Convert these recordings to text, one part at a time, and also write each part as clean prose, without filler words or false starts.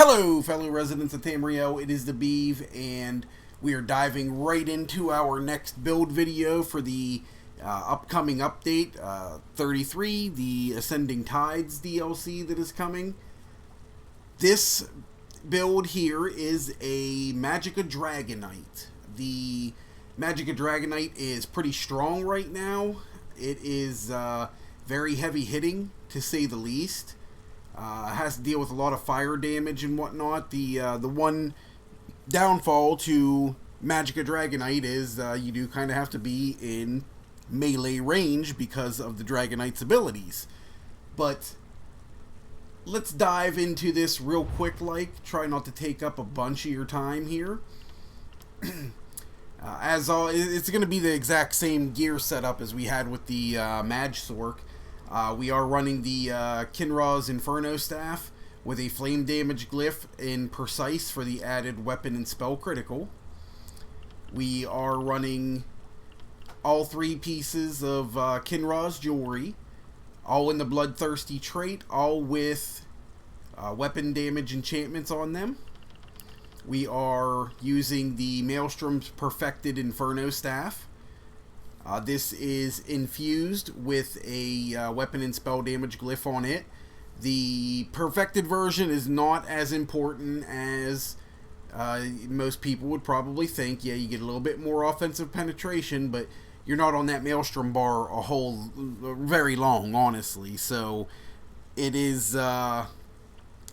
Hello, fellow residents of Tamriel. It is the Beeve, and we are diving right into our next build video for the upcoming update 33, the Ascending Tides DLC that is coming. This build here is a Magicka Dragonite. The Magicka Dragonite is pretty strong right now. It is very heavy hitting, to say the least. Has to deal with a lot of fire damage and whatnot. The one downfall to Magicka Dragonite is you do kind of have to be in melee range because of the Dragonite's abilities. But let's dive into this real quick, try not to take up a bunch of your time here. As all, it's going to be the exact same gear setup as we had with the Magsork. We are running the Kinra's Inferno Staff with a flame damage glyph in Precise for the added weapon and spell critical. We are running all 3 pieces of Kinra's jewelry, all in the Bloodthirsty trait, all with weapon damage enchantments on them. We are using the Maelstrom's Perfected Inferno Staff. This is infused with a weapon and spell damage glyph on it. The perfected version is not as important as most people would probably think. Yeah, you get a little bit more offensive penetration, but you're not on that Maelstrom bar very long, honestly. So it is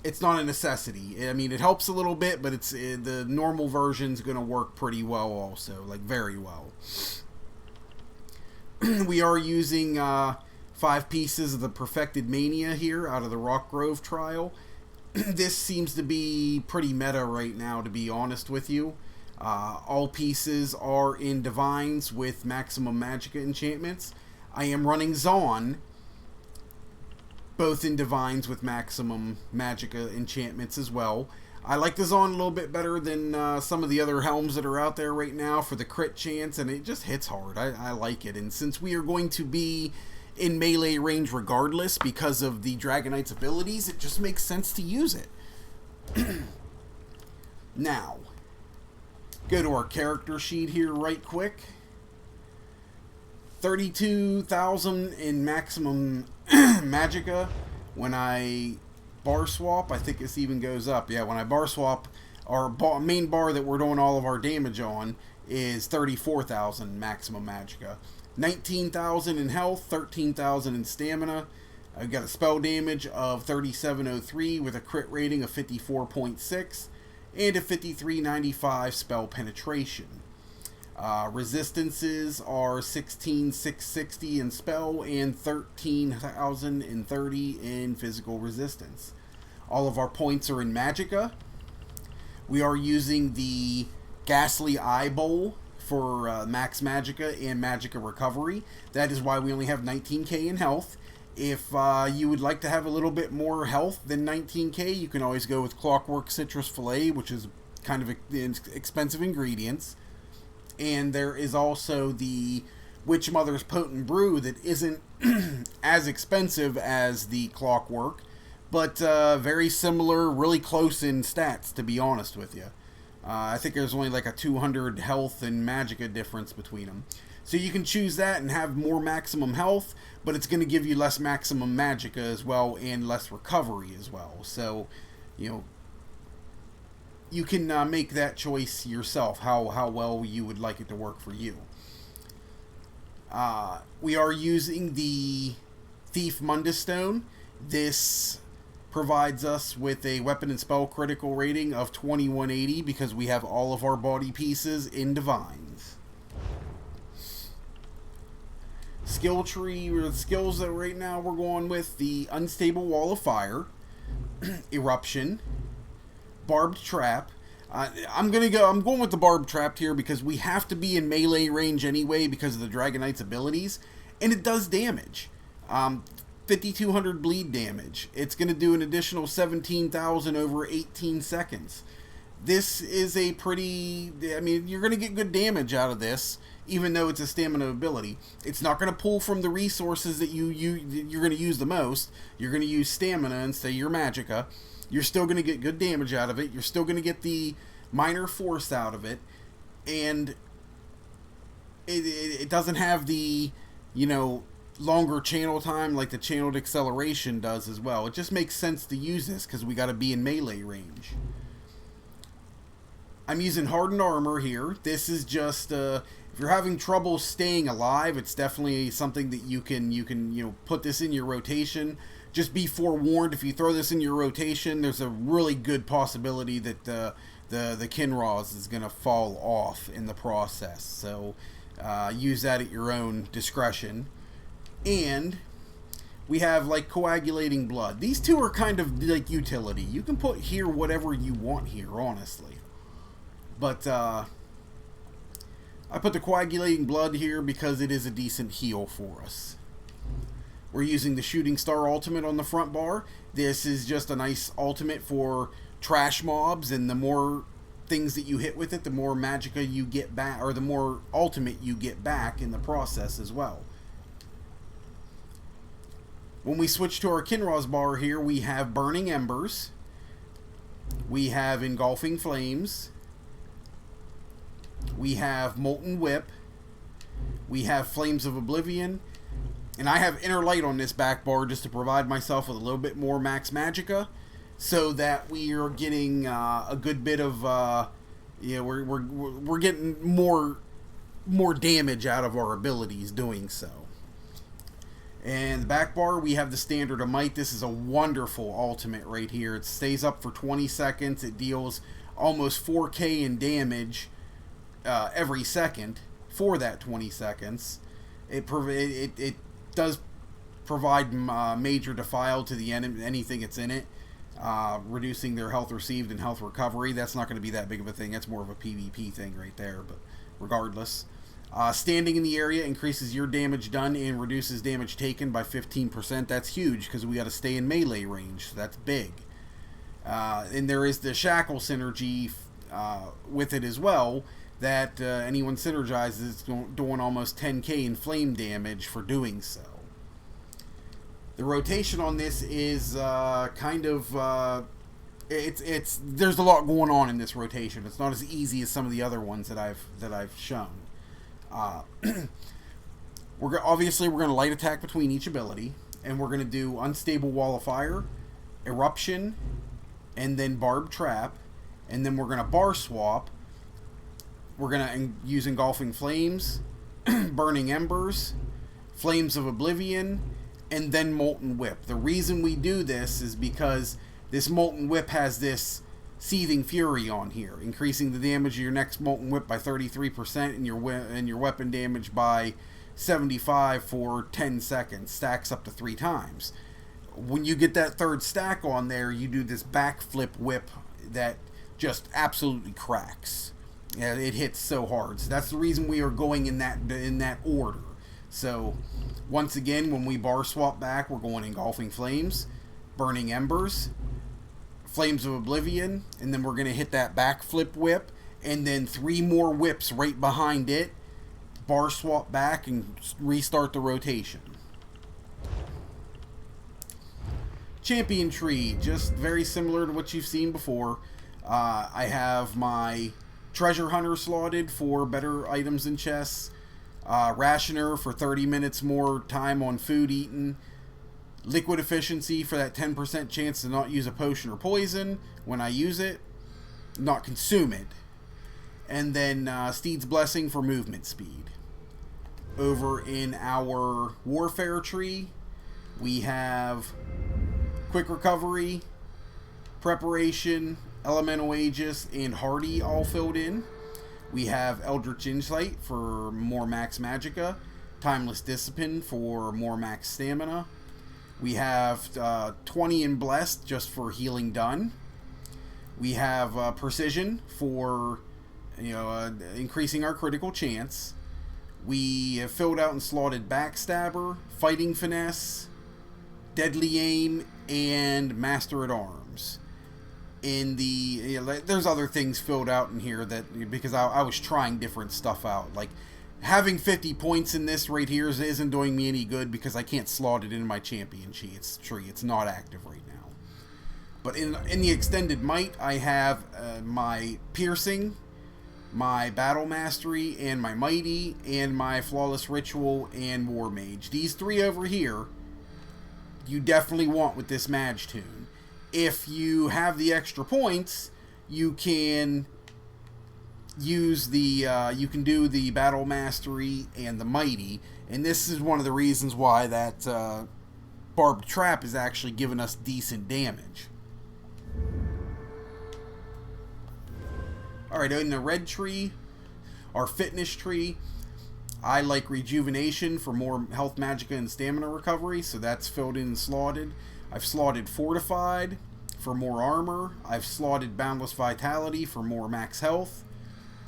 it's not a necessity. I mean, it helps a little bit, but the normal version's going to work pretty well also, very well. We are using 5 pieces of the Perfected Mania here out of the Rockgrove trial. This seems to be pretty meta right now, to be honest with you. All pieces are in Divines with maximum Magicka enchantments. I am running Zaun, both in Divines with maximum Magicka enchantments as well. I like the Zaun a little bit better than some of the other helms that are out there right now for the crit chance, and it just hits hard. I like it, and since we are going to be in melee range regardless because of the Dragonite's abilities, it just makes sense to use it. Now, go to our character sheet here right quick. 32,000 in maximum Magicka. When I bar swap, I think this even goes up. Yeah, when I bar swap, our main bar that we're doing all of our damage on is 34,000 maximum Magicka. 19,000 in health, 13,000 in stamina. I've got a spell damage of 3703 with a crit rating of 54.6 and a 5395 spell penetration. Resistances are 16,660 in spell and 13,030 in physical resistance. All of our points are in Magicka. We are using the Ghastly Eye Bowl for max Magicka and Magicka recovery. That is why we only have 19k in health. If you would like to have a little bit more health than 19k, you can always go with Clockwork Citrus Fillet, which is kind of expensive ingredients. And there is also the Witch Mother's Potent Brew that isn't as expensive as the Clockwork, but very similar, really close in stats, to be honest with you. I think there's only like a 200 health and Magicka difference between them. So you can choose that and have more maximum health, but it's going to give you less maximum Magicka as well and less recovery as well. So, you can make that choice yourself, how well you would like it to work for you. We are using the Thief Mundus Stone. This provides us with a weapon and spell critical rating of 2180 because we have all of our body pieces in Divines. Skill tree, or the skills that right now we're going with: the Unstable Wall of Fire, Eruption, Barbed Trap. I'm going with the Barbed Trap here because we have to be in melee range anyway because of the Dragonite's abilities, and it does damage. 5,200 bleed damage. It's going to do an additional 17,000 over 18 seconds. This is a pretty... I mean, you're going to get good damage out of this. even though it's a stamina ability. It's not going to pull from the resources that you're going to use the most. You're going to use stamina instead of your magicka. You're still going to get good damage out of it. You're still going to get the minor force out of it. And it doesn't have the, longer channel time like the channeled acceleration does as well. It just makes sense to use this because we got to be in melee range. I'm using hardened armor here. This is just if you're having trouble staying alive, it's definitely something that you can put this in your rotation. Just be forewarned, if you throw this in your rotation, there's a really good possibility that the Kinroz is going to fall off in the process. So use that at your own discretion. And we have like coagulating blood. These two are kind of like utility. You can put here whatever you want here, honestly. But I put the coagulating blood here because it is a decent heal for us. We're using the Shooting Star ultimate on the front bar. This is just a nice ultimate for trash mobs, and the more things that you hit with it, the more magicka you get back, or the more ultimate you get back in the process as well. When we switch to our Kinroz bar here, we have Burning Embers. We have Engulfing Flames. We have Molten Whip. We have Flames of Oblivion. And I have Inner Light on this back bar just to provide myself with a little bit more max magicka, so that we are getting a good bit of we're getting more damage out of our abilities doing so. And the back bar, we have the Standard of Might. This is a wonderful ultimate right here. It stays up for 20 seconds. It deals almost 4k in damage every second for that 20 seconds. It does provide major defile to the enemy, anything that's in it, reducing their health received and health recovery. That's not going to be that big of a thing. That's more of a PvP thing right there, but regardless. Standing in the area increases your damage done and reduces damage taken by 15%. That's huge because we got to stay in melee range, so that's big. And there is the Shackle synergy with it as well, that anyone synergizes is doing almost 10k in flame damage for doing so. The rotation on this is there's a lot going on in this rotation. It's not as easy as some of the other ones that I've shown. We're going to light attack between each ability, and we're going to do Unstable Wall of Fire, Eruption, and then Barb Trap, and then we're going to bar swap. We're going to use Engulfing Flames, Burning Embers, Flames of Oblivion, and then Molten Whip. The reason we do this is because this Molten Whip has this Seething Fury on here, increasing the damage of your next Molten Whip by 33% and your weapon damage by 75 for 10 seconds. Stacks up to 3 times. When you get that third stack on there, you do this backflip whip that just absolutely cracks. Yeah, it hits so hard. So that's the reason we are going in that order. So once again, when we bar swap back, we're going Engulfing Flames, Burning Embers, Flames of Oblivion, and then we're going to hit that backflip whip, and then 3 more whips right behind it, bar swap back, and restart the rotation. Champion tree, just very similar to what you've seen before. I have my Treasure Hunter slotted for better items and chests, Rationer for 30 minutes more time on food eaten, Liquid Efficiency for that 10% chance to not use a potion or poison when I use it, not consume it. And then Steed's Blessing for movement speed. Over in our Warfare tree, we have Quick Recovery, Preparation, Elemental Aegis, and Hardy all filled in. We have Eldritch Insight for more max magicka, Timeless Discipline for more max stamina. We have 20 in Blessed just for healing done. We have Precision for increasing our critical chance. We have filled out and slotted Backstabber, Fighting Finesse, Deadly Aim, and Master at Arms. In the there's other things filled out in here that because I was trying different stuff out, like having 50 points in this right here isn't doing me any good because I can't slot it in my champion tree. It's not active right now. But in the extended might, I have my piercing, my battle mastery, and my mighty, and my flawless ritual and war mage. These three over here, you definitely want with this mage tune. If you have the extra points, you can use the you can do the battle mastery and the mighty, and this is one of the reasons why that barbed trap is actually giving us decent damage. Alright, in the red tree, our fitness tree, I like rejuvenation for more health, magicka, and stamina recovery, so that's filled in and slotted. I've slotted fortified for more armor. I've slotted boundless vitality for more max health.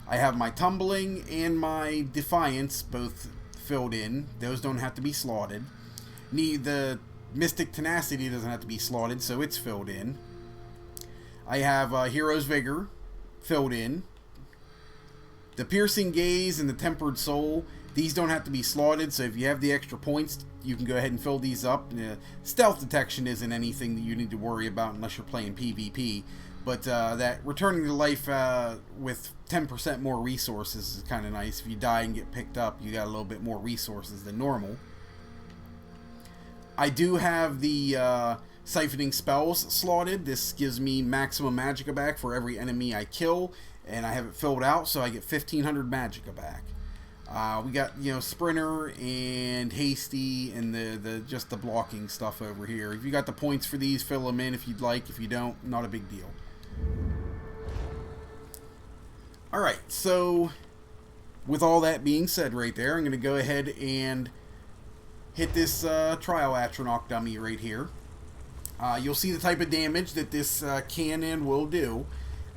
I have my tumbling and my defiance both filled in. Those don't have to be slotted. The mystic tenacity doesn't have to be slotted, so it's filled in. I have hero's vigor filled in. The piercing gaze and the tempered soul, these don't have to be slotted, so if you have the extra points, you can go ahead and fill these up. Stealth detection isn't anything that you need to worry about unless you're playing PvP, but that returning to life with 10% more resources is kind of nice. If you die and get picked up, you got a little bit more resources than normal. I do have the siphoning spells slotted. This gives me maximum magicka back for every enemy I kill, and I have it filled out, so I get 1500 magicka back. We got, sprinter and hasty and the just the blocking stuff over here. If you got the points for these, fill them in if you'd like. If you don't, not a big deal. Alright, so with all that being said right there, I'm going to go ahead and hit this trial Atronach dummy right here. You'll see the type of damage that this can and will do.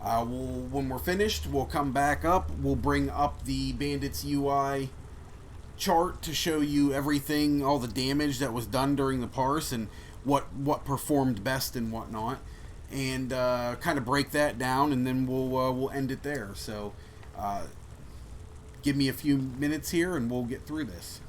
When we're finished, we'll come back up. We'll bring up the Bandits UI chart to show you everything, all the damage that was done during the parse and what performed best and whatnot, and kind of break that down, and then we'll end it there. So give me a few minutes here, and we'll get through this.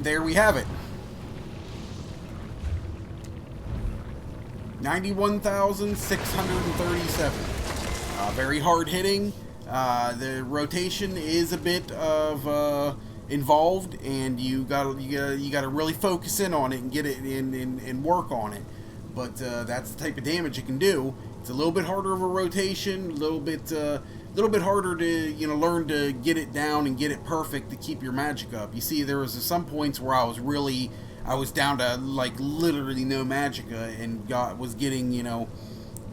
there we have it. 91,637. Very hard hitting. The rotation is a bit of involved, and you gotta really focus in on it and get it in and work on it. But that's the type of damage it can do. It's a little bit harder of a rotation, a little bit harder to learn to get it down and get it perfect to keep your magic up. You see, there was some points where I was down to like literally no magicka and was getting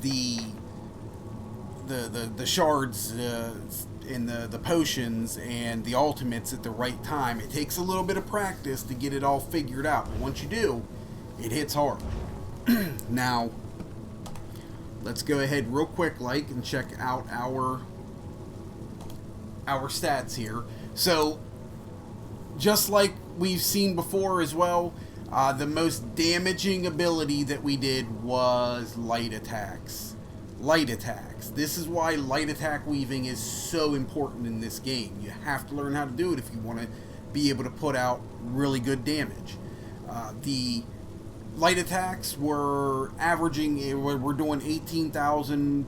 the shards and the potions and the ultimates at the right time. It takes a little bit of practice to get it all figured out, but once you do, it hits hard. Now, let's go ahead real quick, and check out our stats here. So, just like we've seen before as well, the most damaging ability that we did was light attacks. Light attacks. This is why light attack weaving is so important in this game. You have to learn how to do it if you want to be able to put out really good damage. The light attacks were averaging, we're doing 18,000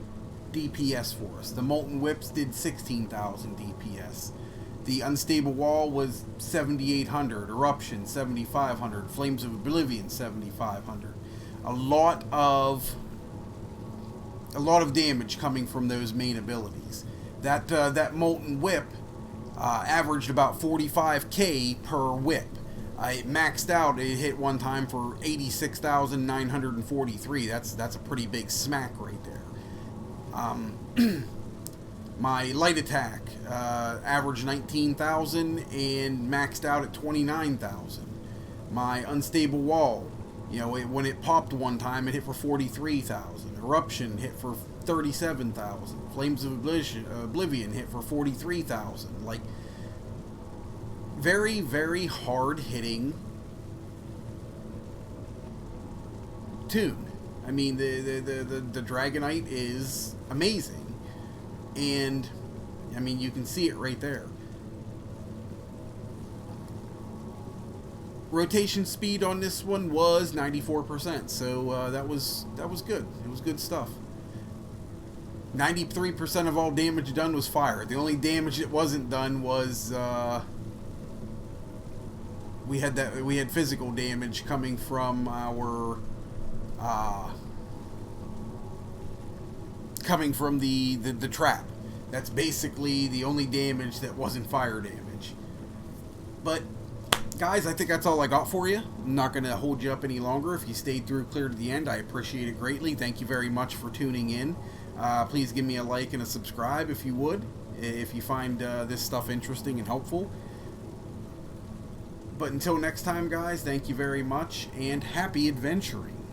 DPS for us. The Molten Whips did 16,000 DPS. The Unstable Wall was 7,800. Eruption, 7,500. Flames of Oblivion, 7,500. A lot of damage coming from those main abilities. That Molten Whip averaged about 45k per whip. It maxed out. It hit one time for 86,943. That's a pretty big smack right there. My light attack averaged 19,000 and maxed out at 29,000. My Unstable Wall, when it popped one time, it hit for 43,000. Eruption hit for 37,000. Flames of Oblivion hit for 43,000. Like, very, very hard-hitting tune. I mean, the Dragonite is amazing. And, I mean, you can see it right there. Rotation speed on this one was 94%, so that was good. It was good stuff. 93% of all damage done was fire. The only damage that wasn't done was we had physical damage coming from our the trap. That's basically the only damage that wasn't fire damage. But guys, I think that's all I got for you. I'm not going to hold you up any longer. If you stayed through clear to the end, I appreciate it greatly. Thank you very much for tuning in. Please give me a like and a subscribe if you would, if you find this stuff interesting and helpful. But until next time, guys, thank you very much, and happy adventuring.